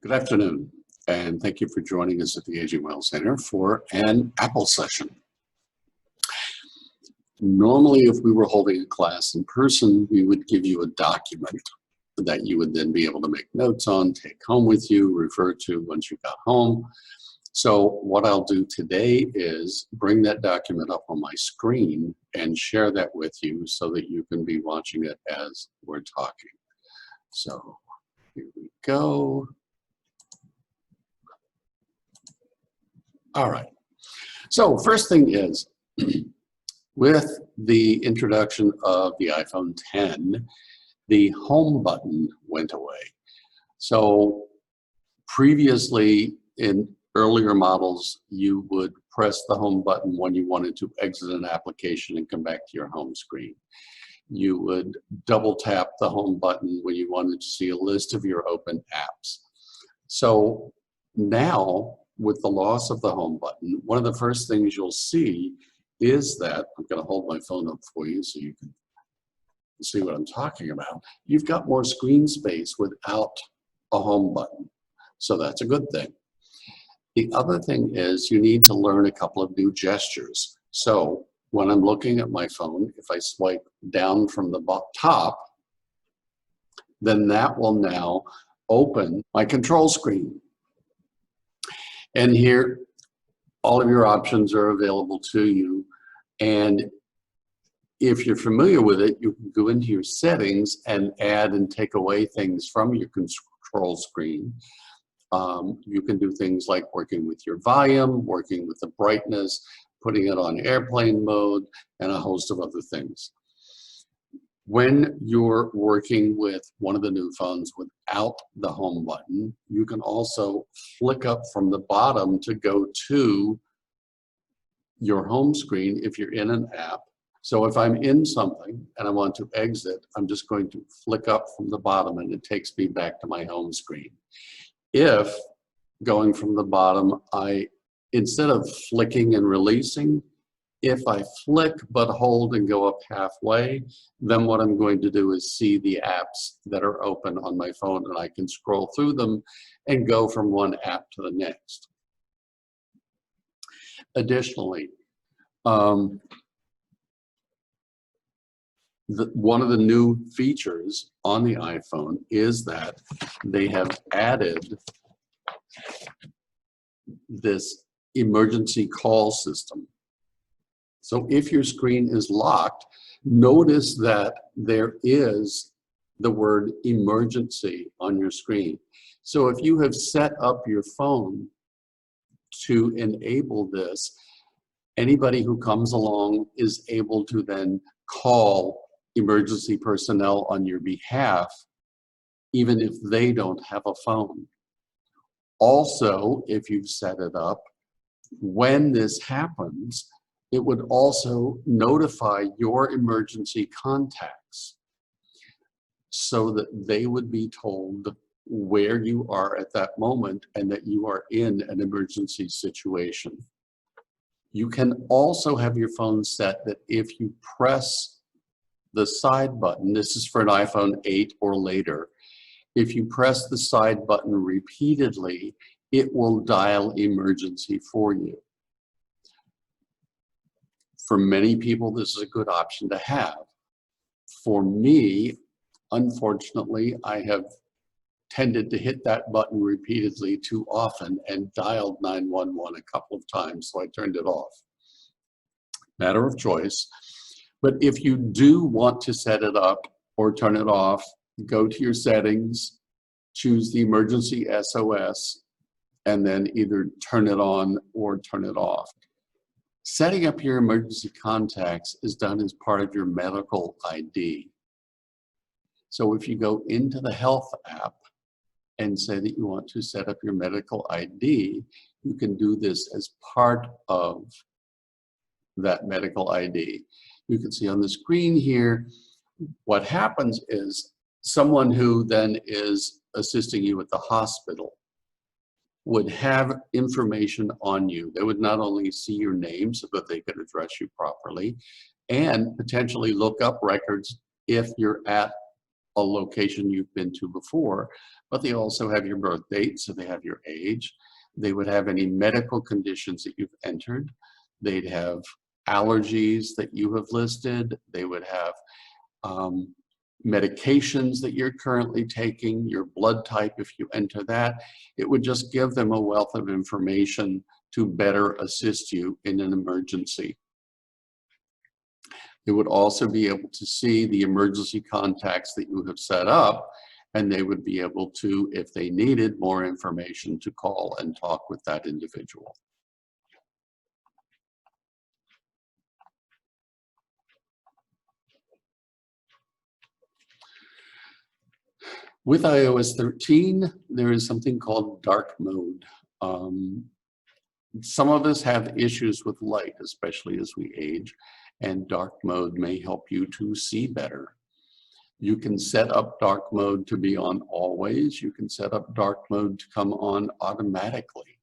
Good afternoon, and thank you for joining us at the Aging Well Center for an Apple session. Normally, if we were holding a class in person, we would give you a document that you would then be able to make notes on, take home with you, refer to once you got home. So what I'll do today is bring that document up on my screen and share that with you so that you can be watching it as we're talking. So here we go. All right. So first thing is, with the introduction of the iPhone X, the home button went away. So previously in earlier models, you would press the home button when you wanted to exit an application and come back to your home screen. You would double tap the home button when you wanted to see a list of your open apps. So now, with the loss of the home button, one of the first things you'll see is that, I'm going to hold my phone up for you so you can see what I'm talking about. You've got more screen space without a home button. So that's a good thing. The other thing is you need to learn a couple of new gestures. So when I'm looking at my phone, if I swipe down from the top, then that will now open my control screen. And here, all of your options are available to you. And if you're familiar with it, you can go into your settings and add and take away things from your control screen. You can do things like working with your volume, working with the brightness, putting it on airplane mode, and a host of other things. When you're working with one of the new phones without the home button, you can also flick up from the bottom to go to your home screen if you're in an app. So if I'm in something and I want to exit, I'm just going to flick up from the bottom and it takes me back to my home screen. If going from the bottom, instead of flicking and releasing, if I flick but hold and go up halfway, then what I'm going to do is see the apps that are open on my phone, and I can scroll through them and go from one app to the next. Additionally, one of the new features on the iPhone is that they have added this emergency call system. So if your screen is locked, notice that there is the word emergency on your screen. So if you have set up your phone to enable this, anybody who comes along is able to then call emergency personnel on your behalf, even if they don't have a phone. Also, if you've set it up, when this happens, it would also notify your emergency contacts so that they would be told where you are at that moment and that you are in an emergency situation. You can also have your phone set that if you press the side button, this is for an iPhone 8 or later, if you press the side button repeatedly, it will dial emergency for you. For many people, this is a good option to have. For me, unfortunately, I have tended to hit that button repeatedly too often and dialed 911 a couple of times, so I turned it off. Matter of choice. But if you do want to set it up or turn it off, go to your settings, choose the emergency SOS, and then either turn it on or turn it off. Setting up your emergency contacts is done as part of your medical ID. So if you go into the Health app and say that you want to set up your medical ID, you can do this as part of that medical ID. You can see on the screen here, what happens is someone who then is assisting you at the hospital would have information on you. They would not only see your name so that they could address you properly, and potentially look up records if you're at a location you've been to before, but they also have your birth date, so they have your age. They would have any medical conditions that you've entered. They'd have allergies that you have listed. They would have medications that you're currently taking, your blood type if you enter that. It would just give them a wealth of information to better assist you in an emergency. They would also be able to see the emergency contacts that you have set up, and they would be able to, if they needed more information, to call and talk with that individual. With iOS 13, there is something called dark mode. Some of us have issues with light, especially as we age, and dark mode may help you to see better. You can set up dark mode to be on always. You can set up dark mode to come on automatically.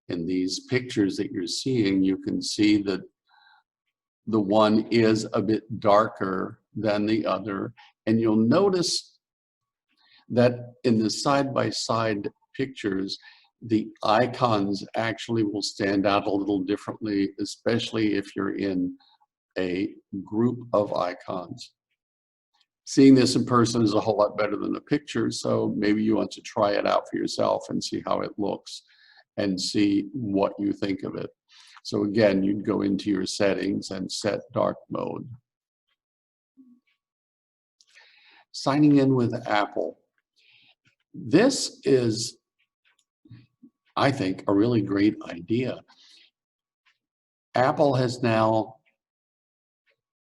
In these pictures that you're seeing, you can see that the one is a bit darker than the other, and you'll notice that in the side-by-side pictures, the icons actually will stand out a little differently, especially if you're in a group of icons. Seeing this in person is a whole lot better than the picture, so maybe you want to try it out for yourself and see how it looks and see what you think of it. So again, you'd go into your settings and set dark mode. Signing in with Apple. This is, I think, a really great idea. Apple has now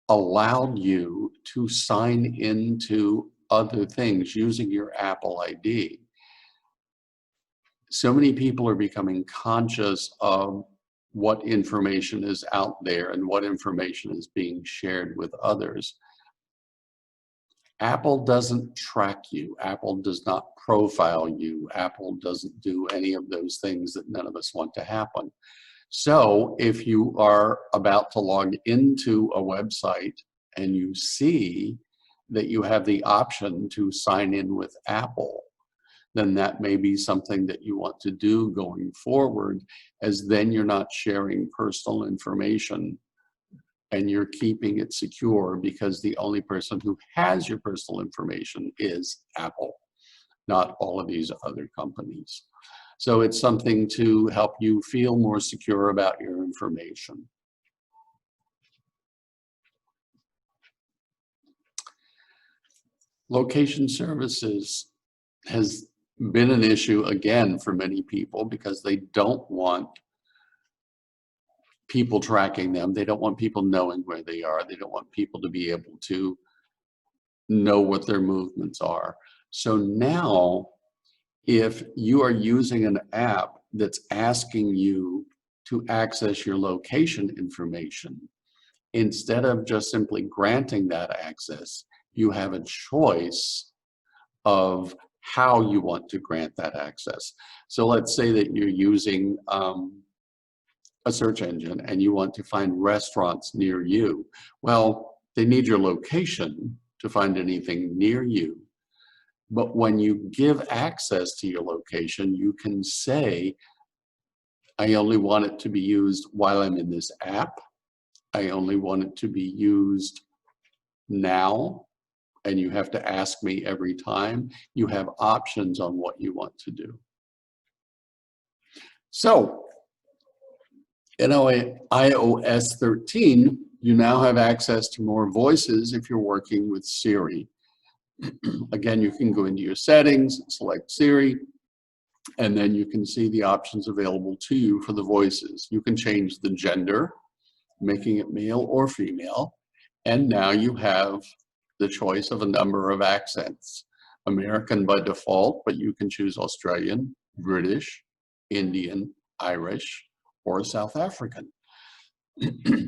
allowed you to sign into other things using your Apple ID. So many people are becoming conscious of what information is out there and what information is being shared with others. Apple doesn't track you. Apple does not profile you. Apple doesn't do any of those things that none of us want to happen. So if you are about to log into a website and you see that you have the option to sign in with Apple, then that may be something that you want to do going forward, as then you're not sharing personal information and you're keeping it secure, because the only person who has your personal information is Apple, not all of these other companies. So it's something to help you feel more secure about your information. Location services has been an issue again for many people because they don't want people tracking them. They don't want people knowing where they are. They don't want people to be able to know what their movements are. So now, if you are using an app that's asking you to access your location information, instead of just simply granting that access, you have a choice of how you want to grant that access. So let's say that you're using a search engine and you want to find restaurants near you. Well, they need your location to find anything near you. But when you give access to your location, you can say, I only want it to be used while I'm in this app. I only want it to be used now, and you have to ask me every time. You have options on what you want to do. So in iOS 13, you now have access to more voices if you're working with Siri. Again, you can go into your settings, select Siri, and then you can see the options available to you for the voices. You can change the gender, making it male or female, and now you have the choice of a number of accents. American by default, but you can choose Australian, British, Indian, Irish, or South African.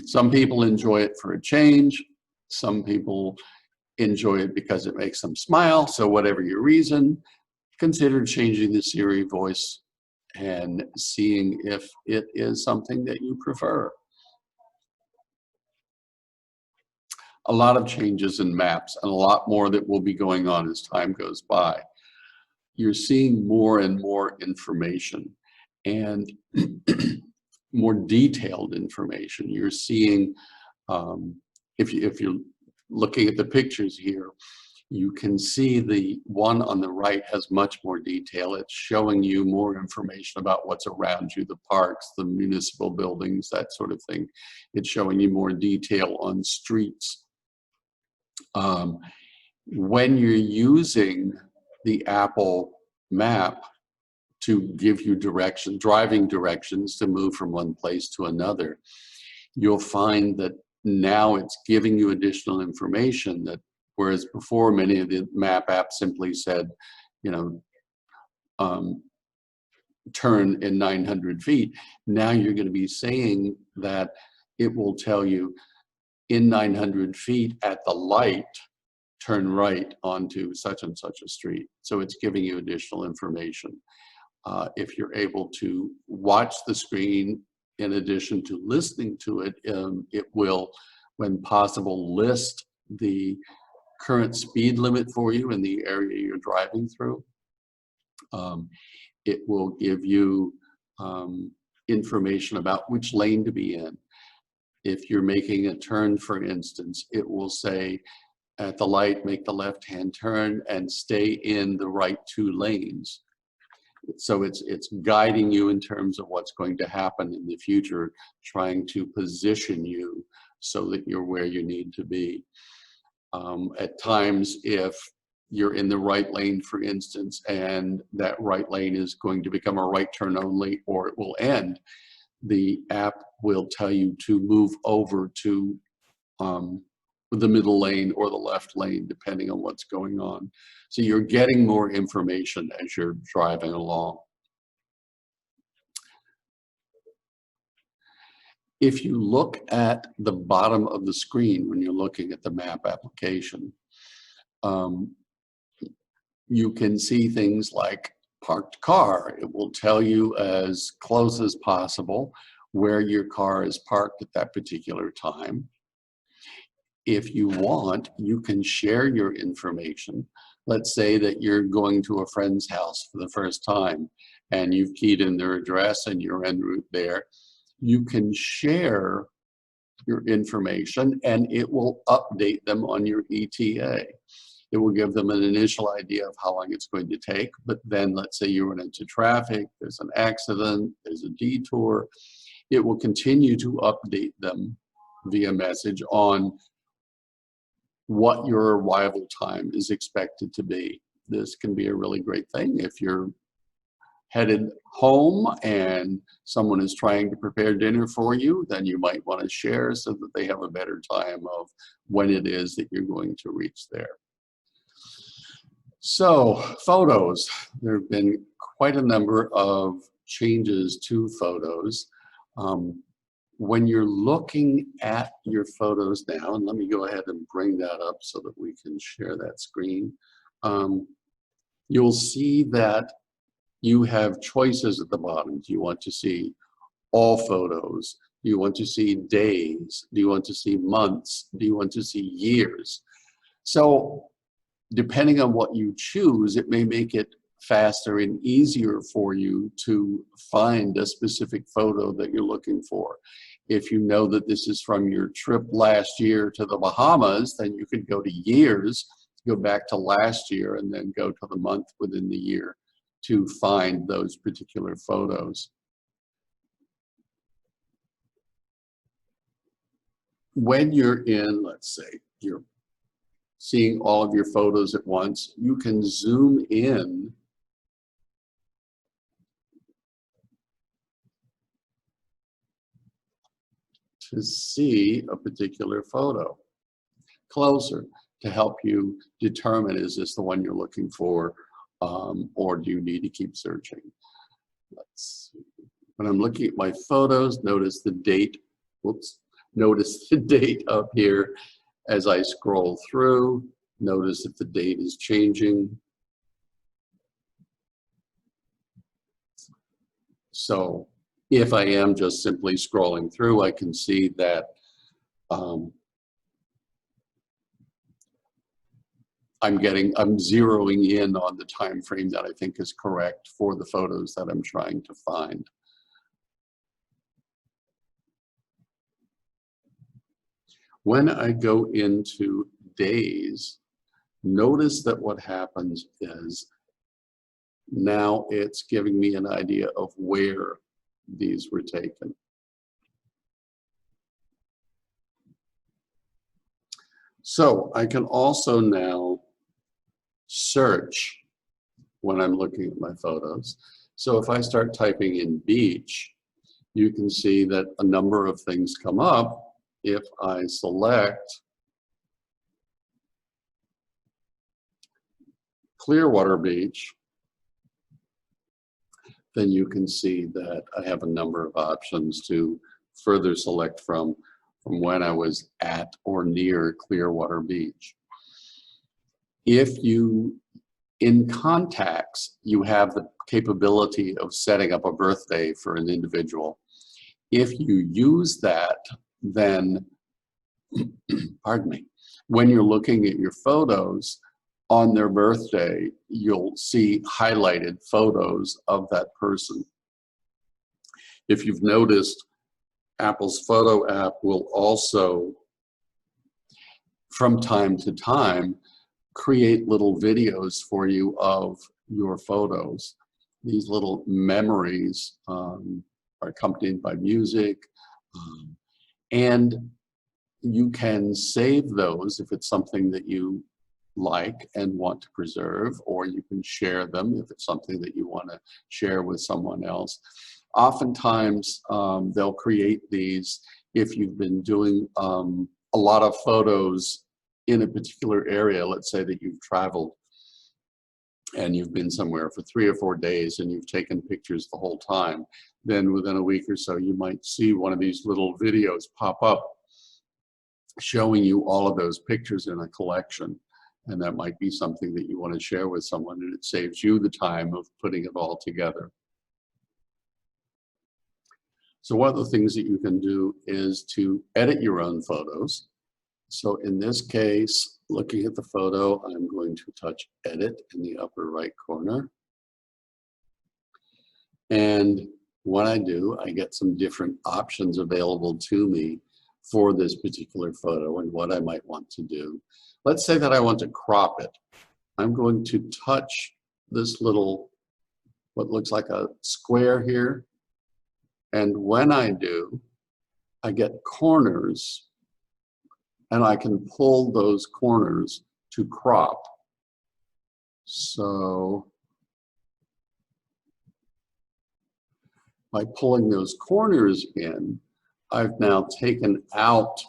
Some people enjoy it for a change. Some people enjoy it because it makes them smile. So whatever your reason, consider changing the Siri voice and seeing if it is something that you prefer. a lot of changes in maps and a lot more that will be going on as time goes by. You're seeing more and more information and more detailed information. You're seeing, if you're looking at the pictures here, you can see the one on the right has much more detail. It's showing you more information about what's around you, the parks, the municipal buildings, that sort of thing. It's showing you more detail on streets. When you're using the Apple map to give you direction, driving directions to move from one place to another, you'll find that now it's giving you additional information that, whereas before many of the map apps simply said, you know, turn in 900 feet, now you're going to be saying that it will tell you in 900 feet at the light, turn right onto such and such a street. So it's giving you additional information. If you're able to watch the screen in addition to listening to it, it will, when possible, list the current speed limit for you in the area you're driving through. It will give you information about which lane to be in. If you're making a turn, for instance, it will say, at the light, make the left-hand turn and stay in the right 2 lanes. So it's guiding you in terms of what's going to happen in the future, trying to position you so that you're where you need to be. At times, if you're in the right lane, for instance, and that right lane is going to become a right turn only, or it will end, the app will tell you to move over to the middle lane or the left lane, depending on what's going on. So you're getting more information as you're driving along. If you look at the bottom of the screen when you're looking at the map application, you can see things like parked car. It will tell you as close as possible where your car is parked at that particular time. If you want, you can share your information. Let's say that you're going to a friend's house for the first time and you've keyed in their address and you're en route there. You can share your information and it will update them on your ETA. It will give them an initial idea of how long it's going to take, but then let's say you run into traffic, there's an accident, there's a detour. It will continue to update them via message on what your arrival time is expected to be. This can be a really great thing if you're headed home and someone is trying to prepare dinner for you, then you might want to share so that they have a better time of when it is that you're going to reach there. So, photos. There have been quite a number of changes to photos. When you're looking at your photos now, and let me go ahead and bring that up so that we can share that screen, you'll see that you have choices at the bottom. Do you want to see all photos? Do you want to see days? Do you want to see months? Do you want to see years? So depending on what you choose, it may make it faster and easier for you to find a specific photo that you're looking for. If you know that this is from your trip last year to the Bahamas, then you could go to years, go back to last year, and then go to the month within the year to find those particular photos. When you're in, let's say, you're seeing all of your photos at once, you can zoom in to see a particular photo closer to help you determine, is this the one you're looking for, or do you need to keep searching? Let's see. When I'm looking at my photos, notice the date, whoops, notice the date up here. As I scroll through, notice if the date is changing. So if I am just simply scrolling through, I can see that I'm zeroing in on the time frame that I think is correct for the photos that I'm trying to find. When I go into days, notice that what happens is now it's giving me an idea of where these were taken. So I can also now search when I'm looking at my photos. So if I start typing in beach, you can see that a number of things come up. If I select Clearwater Beach, then you can see that I have a number of options to further select from when I was at or near Clearwater Beach. If you, in contacts, you have the capability of setting up a birthday for an individual. If you use that, then, pardon me, when you're looking at your photos on their birthday, you'll see highlighted photos of that person. If you've noticed, Apple's photo app will also, from time to time, create little videos for you of your photos. These little memories are accompanied by music, and you can save those if it's something that you like and want to preserve, or you can share them if it's something that you want to share with someone else. Oftentimes, they'll create these if you've been doing a lot of photos in a particular area. Let's say that you've traveled and you've been somewhere for 3 or 4 days and you've taken pictures the whole time. Then within a week or so, you might see one of these little videos pop up showing you all of those pictures in a collection. And that might be something that you want to share with someone, and it saves you the time of putting it all together. So one of the things that you can do is to edit your own photos. So in this case, looking at the photo, I'm going to touch edit in the upper right corner. And what I do, I get some different options available to me for this particular photo and what I might want to do. Let's say that I want to crop it. I'm going to touch this little, what looks like a square here. And when I do, I get corners, and I can pull those corners to crop. So by pulling those corners in, I've now taken out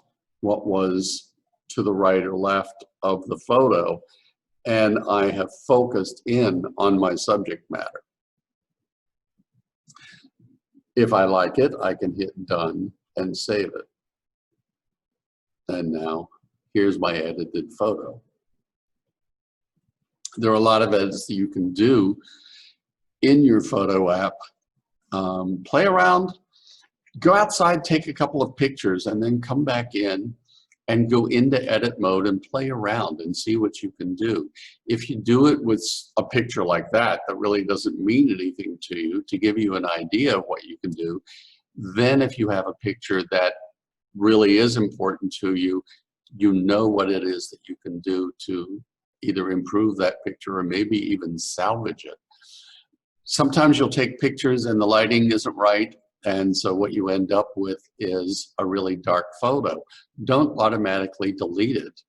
what was to the right or left of the photo, and I have focused in on my subject matter. If I like it, I can hit done and save it. And now here's my edited photo. There are a lot of edits that you can do in your photo app. Play around, go outside, take a couple of pictures, and then come back in and go into edit mode and play around and see what you can do. If you do it with a picture like that really doesn't mean anything to you, to give you an idea of what you can do, then if you have a picture that really is important to you, you know what it is that you can do to either improve that picture or maybe even salvage it. Sometimes you'll take pictures and the lighting isn't right, and so what you end up with is a really dark photo. Don't automatically delete it.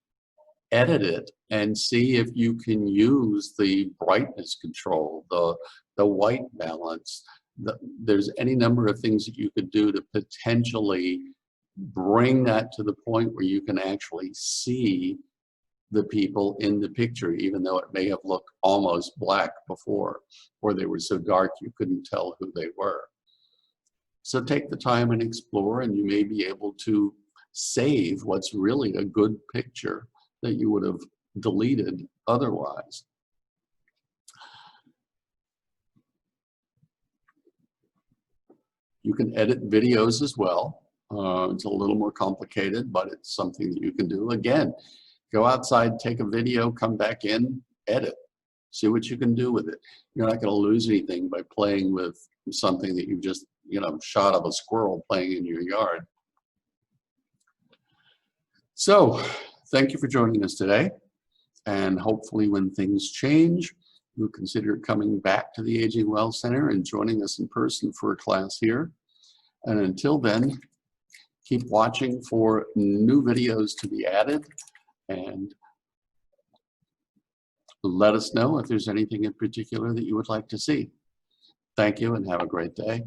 Edit it and see if you can use the brightness control, the white balance. There's any number of things that you could do to potentially bring that to the point where you can actually see the people in the picture, even though it may have looked almost black before, or they were so dark you couldn't tell who they were. So take the time and explore, and you may be able to save what's really a good picture that you would have deleted otherwise. You can edit videos as well. It's a little more complicated, but it's something that you can do. Again, Go outside, take a video, come back in, edit. See what you can do with it. You're not going to lose anything by playing with something that you just, shot of a squirrel playing in your yard. So, thank you for joining us today. And hopefully when things change, you'll consider coming back to the Aging Well Center and joining us in person for a class here. And until then, keep watching for new videos to be added, and let us know if there's anything in particular that you would like to see. Thank you and have a great day.